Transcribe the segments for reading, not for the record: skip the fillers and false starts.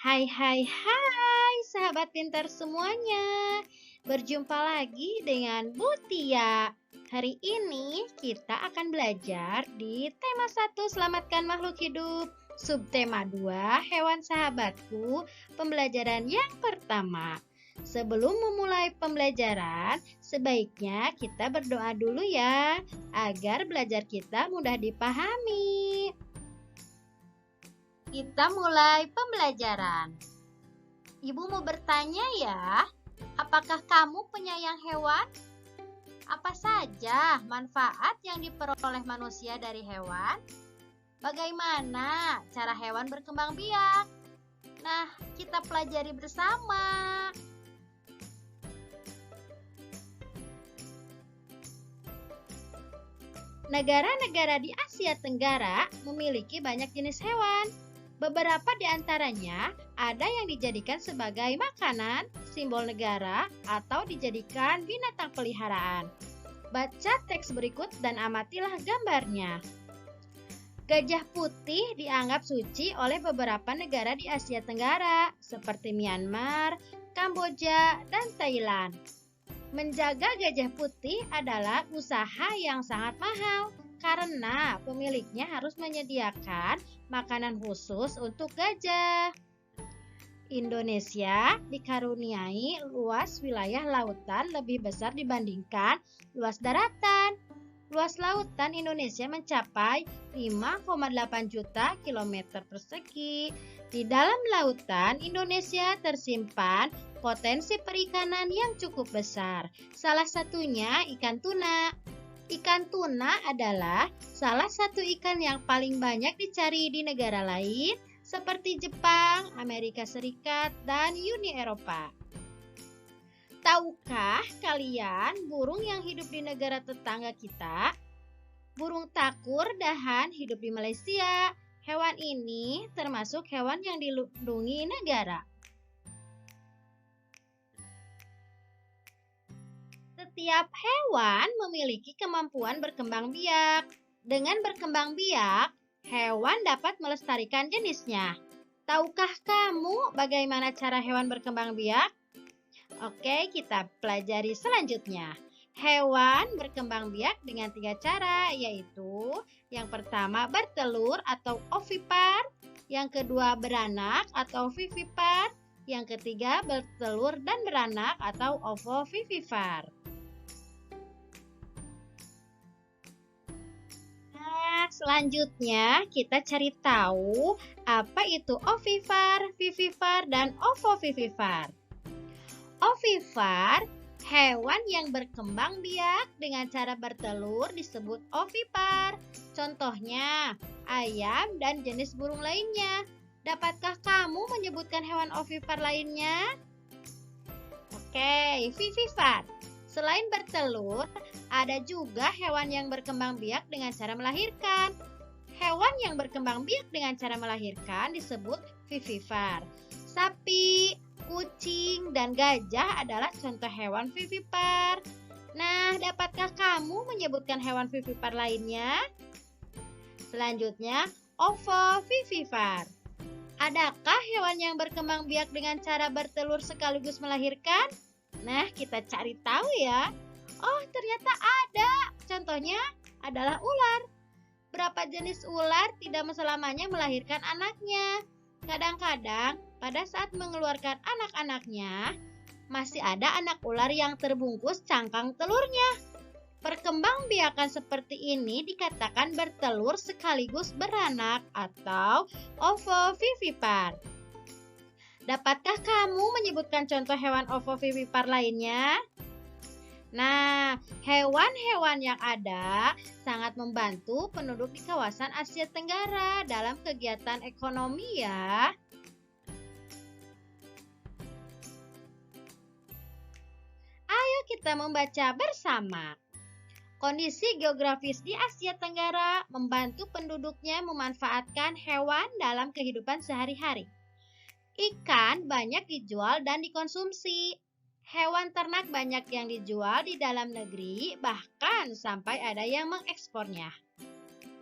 Hai hai hai sahabat pintar semuanya. Berjumpa lagi dengan Bu Tia. Hari ini kita akan belajar di tema 1 Selamatkan Makhluk Hidup. Subtema 2 Hewan Sahabatku, pembelajaran yang pertama. Sebelum memulai pembelajaran, sebaiknya kita berdoa dulu ya, agar belajar kita mudah dipahami. Kita mulai pembelajaran. Ibu mau bertanya ya, apakah kamu penyayang hewan? Apa saja manfaat yang diperoleh manusia dari hewan? Bagaimana cara hewan berkembang biak? Nah, kita pelajari bersama. Negara-negara di Asia Tenggara memiliki banyak jenis hewan. Beberapa di antaranya ada yang dijadikan sebagai makanan, simbol negara, atau dijadikan binatang peliharaan. Baca teks berikut dan amatilah gambarnya. Gajah putih dianggap suci oleh beberapa negara di Asia Tenggara, seperti Myanmar, Kamboja, dan Thailand. Menjaga gajah putih adalah usaha yang sangat mahal karena pemiliknya harus menyediakan makanan khusus untuk gajah. Indonesia dikaruniai luas wilayah lautan lebih besar dibandingkan luas daratan. Luas lautan Indonesia mencapai 5,8 juta kilometer persegi. Di dalam lautan Indonesia tersimpan potensi perikanan yang cukup besar. Salah satunya ikan tuna. Ikan tuna adalah salah satu ikan yang paling banyak dicari di negara lain seperti Jepang, Amerika Serikat, dan Uni Eropa. Tahukah kalian burung yang hidup di negara tetangga kita? Burung takur dahan hidup di Malaysia. Hewan ini termasuk hewan yang dilindungi negara. Setiap hewan memiliki kemampuan berkembang biak. Dengan berkembang biak, hewan dapat melestarikan jenisnya. Tahukah kamu bagaimana cara hewan berkembang biak? Oke, kita pelajari selanjutnya. Hewan berkembang biak dengan 3 cara, yaitu yang pertama bertelur atau ovipar, yang kedua beranak atau vivipar, yang ketiga bertelur dan beranak atau ovovivipar. Selanjutnya kita cari tahu apa itu ovipar, vivipar, dan ovovivipar. Ovipar, hewan yang berkembang biak dengan cara bertelur disebut ovipar. Contohnya, ayam dan jenis burung lainnya. Dapatkah kamu menyebutkan hewan ovipar lainnya? Oke, vivipar. Selain bertelur, ada juga hewan yang berkembang biak dengan cara melahirkan. Hewan yang berkembang biak dengan cara melahirkan disebut vivipar. Sapi, kucing, dan gajah adalah contoh hewan vivipar. Nah, dapatkah kamu menyebutkan hewan vivipar lainnya? Selanjutnya, ovovivipar. Adakah hewan yang berkembang biak dengan cara bertelur sekaligus melahirkan? Nah, kita cari tahu ya. Oh, ternyata ada. Contohnya adalah ular. Berapa jenis ular tidak selamanya melahirkan anaknya. Kadang-kadang pada saat mengeluarkan anak-anaknya, masih ada anak ular yang terbungkus cangkang telurnya. Perkembangbiakan seperti ini dikatakan bertelur sekaligus beranak atau ovovivipar. Dapatkah kamu menyebutkan contoh hewan ovovivipar lainnya? Nah, hewan-hewan yang ada sangat membantu penduduk di kawasan Asia Tenggara dalam kegiatan ekonomi ya. Ayo kita membaca bersama. Kondisi geografis di Asia Tenggara membantu penduduknya memanfaatkan hewan dalam kehidupan sehari-hari. Ikan banyak dijual dan dikonsumsi. Hewan ternak banyak yang dijual di dalam negeri, bahkan sampai ada yang mengekspornya.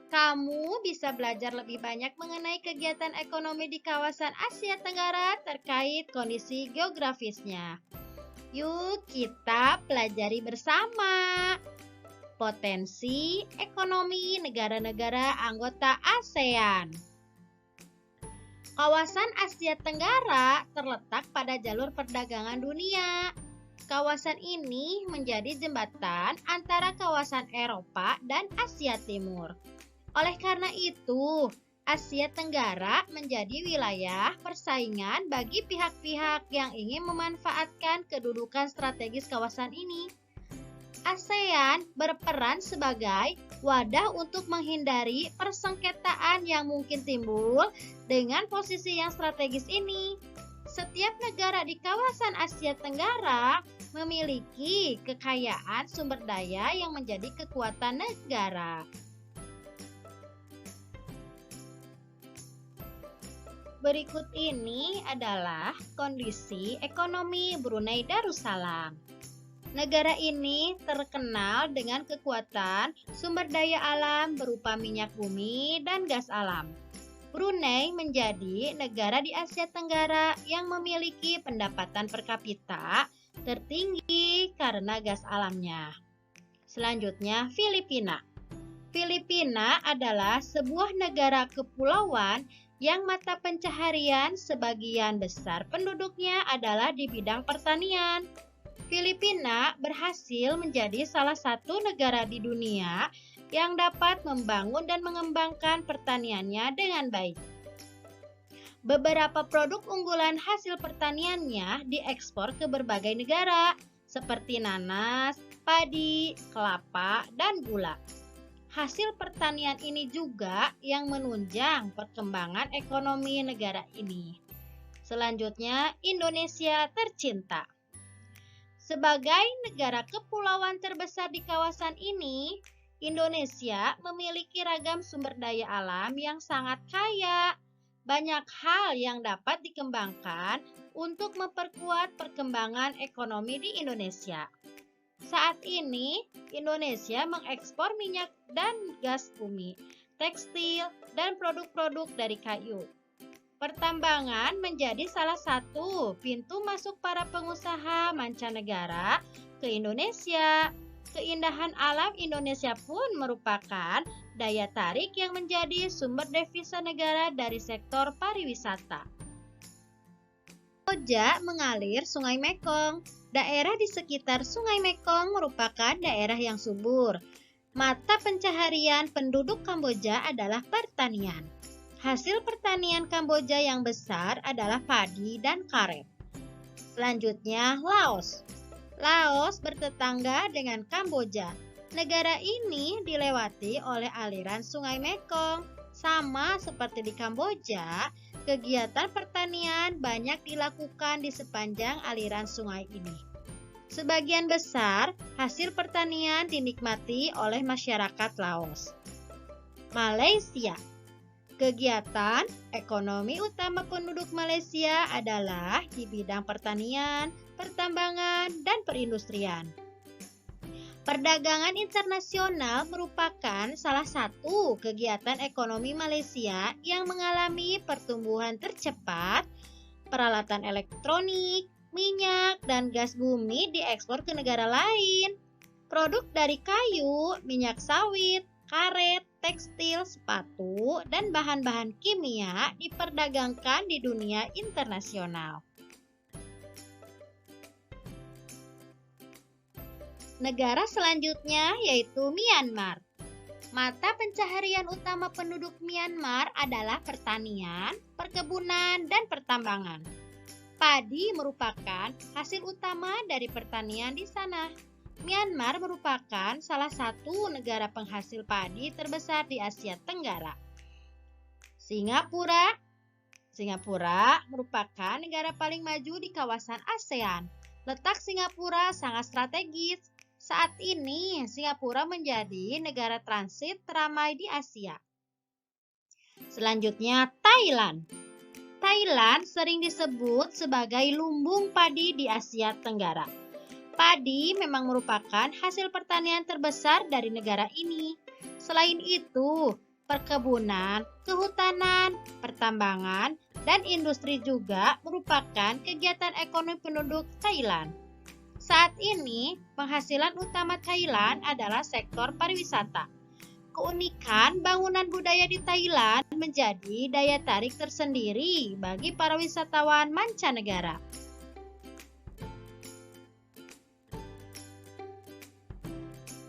Kamu bisa belajar lebih banyak mengenai kegiatan ekonomi di kawasan Asia Tenggara terkait kondisi geografisnya. Yuk kita pelajari bersama potensi ekonomi negara-negara anggota ASEAN. Kawasan Asia Tenggara terletak pada jalur perdagangan dunia. Kawasan ini menjadi jembatan antara kawasan Eropa dan Asia Timur. Oleh karena itu, Asia Tenggara menjadi wilayah persaingan bagi pihak-pihak yang ingin memanfaatkan kedudukan strategis kawasan ini. ASEAN berperan sebagai wadah untuk menghindari persengketaan yang mungkin timbul dengan posisi yang strategis ini. Setiap negara di kawasan Asia Tenggara memiliki kekayaan sumber daya yang menjadi kekuatan negara. Berikut ini adalah kondisi ekonomi Brunei Darussalam. Negara ini terkenal dengan kekuatan sumber daya alam berupa minyak bumi dan gas alam. Brunei menjadi negara di Asia Tenggara yang memiliki pendapatan per kapita tertinggi karena gas alamnya. Selanjutnya, Filipina. Filipina adalah sebuah negara kepulauan yang mata pencaharian sebagian besar penduduknya adalah di bidang pertanian. Filipina berhasil menjadi salah satu negara di dunia yang dapat membangun dan mengembangkan pertaniannya dengan baik. Beberapa produk unggulan hasil pertaniannya diekspor ke berbagai negara, seperti nanas, padi, kelapa, dan gula. Hasil pertanian ini juga yang menunjang perkembangan ekonomi negara ini. Selanjutnya, Indonesia tercinta. Sebagai negara kepulauan terbesar di kawasan ini, Indonesia memiliki ragam sumber daya alam yang sangat kaya. Banyak hal yang dapat dikembangkan untuk memperkuat perkembangan ekonomi di Indonesia. Saat ini, Indonesia mengekspor minyak dan gas bumi, tekstil, dan produk-produk dari kayu. Pertambangan menjadi salah satu pintu masuk para pengusaha mancanegara ke Indonesia. Keindahan alam Indonesia pun merupakan daya tarik yang menjadi sumber devisa negara dari sektor pariwisata. Kamboja mengalir Sungai Mekong. Daerah di sekitar Sungai Mekong merupakan daerah yang subur. Mata pencaharian penduduk Kamboja adalah pertanian. Hasil pertanian Kamboja yang besar adalah padi dan karet. Selanjutnya, Laos. Laos bertetangga dengan Kamboja. Negara ini dilewati oleh aliran Sungai Mekong. Sama seperti di Kamboja, kegiatan pertanian banyak dilakukan di sepanjang aliran sungai ini. Sebagian besar hasil pertanian dinikmati oleh masyarakat Laos. Malaysia. Kegiatan ekonomi utama penduduk Malaysia adalah di bidang pertanian, pertambangan, dan perindustrian. Perdagangan internasional merupakan salah satu kegiatan ekonomi Malaysia yang mengalami pertumbuhan tercepat. Peralatan elektronik, minyak, dan gas bumi diekspor ke negara lain. Produk dari kayu, minyak sawit, karet, tekstil, sepatu, dan bahan-bahan kimia diperdagangkan di dunia internasional. Negara selanjutnya yaitu Myanmar. Mata pencaharian utama penduduk Myanmar adalah pertanian, perkebunan, dan pertambangan. Padi merupakan hasil utama dari pertanian di sana. Myanmar merupakan salah satu negara penghasil padi terbesar di Asia Tenggara. Singapura merupakan negara paling maju di kawasan ASEAN. Letak Singapura sangat strategis. Saat ini, Singapura menjadi negara transit teramai di Asia. Selanjutnya, Thailand. Thailand sering disebut sebagai lumbung padi di Asia Tenggara. Padi memang merupakan hasil pertanian terbesar dari negara ini. Selain itu, Perkebunan, kehutanan, pertambangan, dan industri juga merupakan kegiatan ekonomi penduduk Thailand. Saat ini, penghasilan utama Thailand adalah sektor pariwisata. Keunikan bangunan budaya di Thailand menjadi daya tarik tersendiri bagi para wisatawan mancanegara.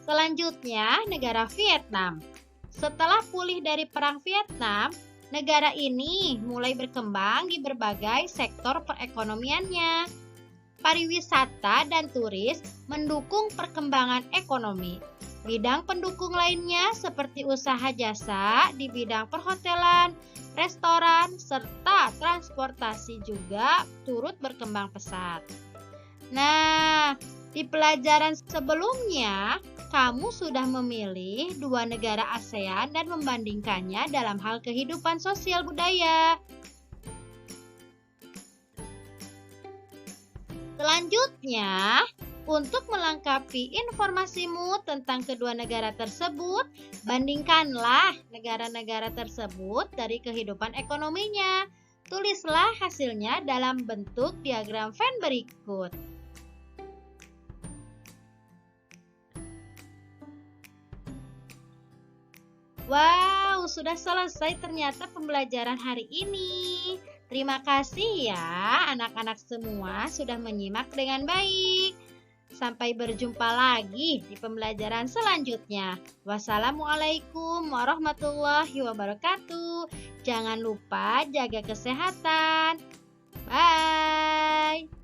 Selanjutnya, negara Vietnam. Setelah pulih dari Perang Vietnam, negara ini mulai berkembang di berbagai sektor perekonomiannya. Pariwisata dan turis mendukung perkembangan ekonomi. Bidang pendukung lainnya seperti usaha jasa di bidang perhotelan, restoran, serta transportasi juga turut berkembang pesat. Nah, di pelajaran sebelumnya, kamu sudah memilih dua negara ASEAN dan membandingkannya dalam hal kehidupan sosial budaya. Selanjutnya, untuk melengkapi informasimu tentang kedua negara tersebut, bandingkanlah negara-negara tersebut dari kehidupan ekonominya. Tulislah hasilnya dalam bentuk diagram Venn berikut. Wow, sudah selesai ternyata pembelajaran hari ini. Terima kasih ya anak-anak semua sudah menyimak dengan baik. Sampai berjumpa lagi di pembelajaran selanjutnya. Wassalamualaikum warahmatullahi wabarakatuh. Jangan lupa jaga kesehatan. Bye.